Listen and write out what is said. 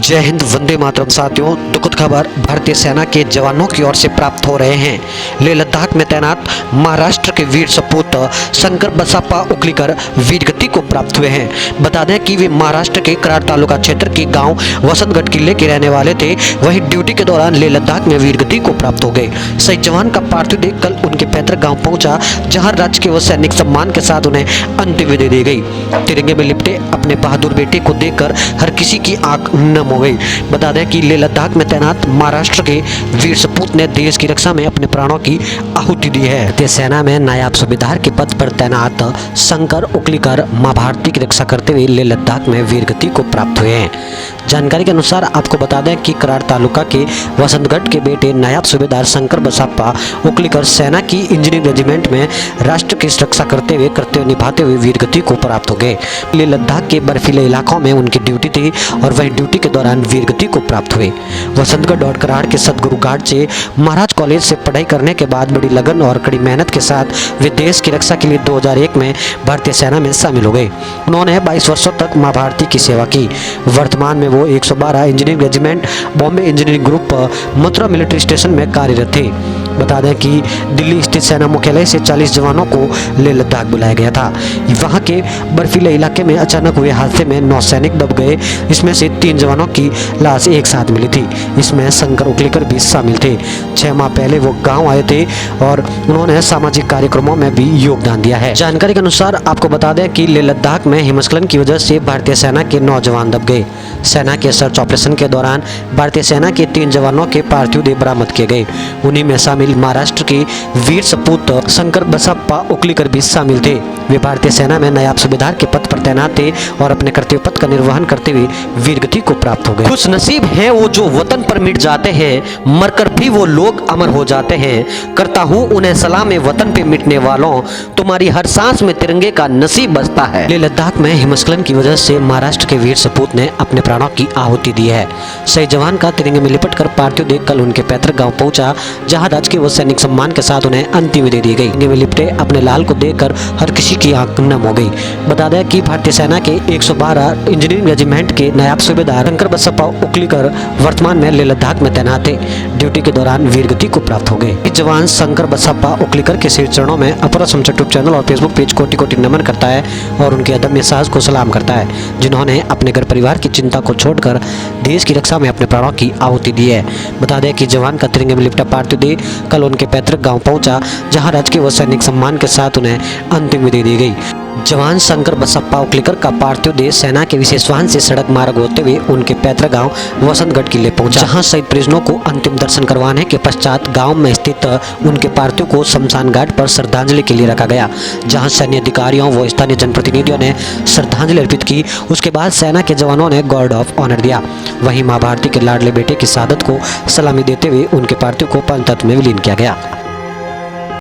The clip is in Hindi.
जय हिंद, वंदे मातरम। साथियों, दुखद खबर भारतीय सेना के जवानों की ओर से प्राप्त हो रहे हैं। लेह लद्दाख में तैनात महाराष्ट्र के वीर सपूत शंकर बसप्पा उकलीकर वीरगति को प्राप्त हुए हैं। बता दें कि वे महाराष्ट्र के कराड़ तालुका क्षेत्र के गांव वसंतगढ़ किले के रहने वाले थे। वहीं ड्यूटी के दौरान लेह लद्दाख में वीरगति को प्राप्त हो गए। शहीद जवान का पार्थिव देह कल उनके पैतृक गाँव पहुंचा, जहाँ राजकीय व सैनिक सम्मान के साथ उन्हें अंतिम विदाई दी गई। तिरंगे में लिपटे अपने बहादुर बेटे को देखकर हर किसी की आंख नम हो गई। बता दें कि लेह लद्दाख में तैनात महाराष्ट्र के वीर सपूत ने देश की रक्षा में अपने प्राणों की आहुति दी है। भारतीय सेना में नायब सूबेदार के पद पर तैनात शंकर उकलीकर मां भारती की रक्षा करते हुए लेह लद्दाख में वीरगति को प्राप्त हुए हैं। जानकारी के अनुसार आपको बता दें कि कराड़ तालुका के वसंतगढ़ के बेटे नायब सूबेदार शंकर बसप्पा उकलीकर सेना की इंजीनियरिंग रेजिमेंट में राष्ट्र की रक्षा करते हुए निभाते हुए वीरगति को प्राप्त हो गए। लेह लद्दाख के बर्फीले इलाकों में उनकी ड्यूटी थी और वही ड्यूटी के दौरान वीरगति को प्राप्त हुए। वसंतगढ़ और कराड़ के सतगुरु घाट से महाराज कॉलेज से पढ़ाई करने के बाद बड़ी लगन और कड़ी मेहनत के साथ वे देश की रक्षा के लिए 2001 में भारतीय सेना में शामिल हो गए। उन्होंने 22 वर्षों तक मां भारती की सेवा की। वर्तमान में वो 112 engineering regiment Bombay engineering group Mathura military station में कार्यरत थे। बता दें कि दिल्ली स्थित सेना मुख्यालय से 40 जवानों को लेह लद्दाख बुलाया गया था। वहां के बर्फीले इलाके में अचानक हुए हादसे में 9 सैनिक दब गए। इसमें से 3 जवानों की लाश एक साथ मिली थी। इसमें शंकर उकलीकर भी शामिल थे। 6 माह पहले वो गांव आए थे और उन्होंने सामाजिक कार्यक्रमों में भी योगदान दिया है। जानकारी के अनुसार आपको बता दें कि लेह लद्दाख में हिमस्खलन की वजह से भारतीय सेना के 9 जवान दब गए। सेना के सर्च ऑपरेशन के दौरान भारतीय सेना के 3 जवानों के पार्थिव देह बरामद किए गए। उन्हीं में शामिल महाराष्ट्र के वीर सपूत शंकर बसप्पा उकलीकर भी शामिल थे। वे भारतीय सेना में नायब सूबेदार के पद पर तैनात थे और अपने कर्तव्य पथ का निर्वहन करते हुए वीरगति को प्राप्त हो गए। खुश नसीब हैं वो जो वतन पर मिट जाते हैं, मरकर भी वो लोग अमर हो जाते हैं। करता हूँ उन्हें सलाम वतन पे मिटने वालों, तुम्हारी हर सांस में तिरंगे का नसीब बसता है। लेह लद्दाख में हिमस्खलन की वजह से महाराष्ट्र के वीर सपूत ने अपने प्राणों की आहुति दी है। शहीद जवान का तिरंगे में लिपट कर पार्थिव देह कल उनके पैतृक गाँव पहुंचा, जहाँ राजकीय व सैनिक सम्मान के साथ उन्हें अंतिम विदाई दी गई। तिरंगे में लिपटे अपने लाल को देखकर हर किसी की आंख नम हो गई। बता दें कि भारतीय सेना के 112 इंजीनियरिंग रेजिमेंट के नायब सूबेदार शंकर बसप्पा उकलीकर वर्तमान में लेह लद्दाख में तैनात थे। ड्यूटी के दौरान वीरगति को प्राप्त हो गए। इस जवान शंकर बसप्पा उकलीकर के श्री चरणों में अपर असम यूट्यूब चैनल और फेसबुक पेज कोटि कोटि नमन करता है और उनके अदम्य साहस को सलाम करता है, जिन्होंने अपने घर परिवार की चिंता को छोड़कर देश की रक्षा में अपने प्राणों की आहुति दी है। बता दें कि जवान का तिरंगे में लिपटा पार्थिव देह कल उनके पैतृक गांव पहुंचा, जहां राजकीय व सैनिक सम्मान के साथ उन्हें अंतिम विदाई दी गई। जवान शंकर बसप्पा उकलीकर का पार्थिव देह सेना के विशेष वाहन से सड़क मार्ग होते हुए उनके पैतृक गांव वसंतगढ़ किले पहुंचा, जहां शहीद परिजनों को अंतिम दर्शन करवाने के पश्चात गांव में स्थित उनके पार्थिव को शमशान घाट पर श्रद्धांजलि के लिए रखा गया, जहां सैन्य अधिकारियों व स्थानीय जनप्रतिनिधियों ने श्रद्धांजलि अर्पित की। उसके बाद सेना के जवानों ने गार्ड ऑफ ऑनर दिया। वहीं मां भारती के लाडले बेटे की शहादत को सलामी देते हुए उनके पार्थिव को पंचतत्व में विलीन किया गया।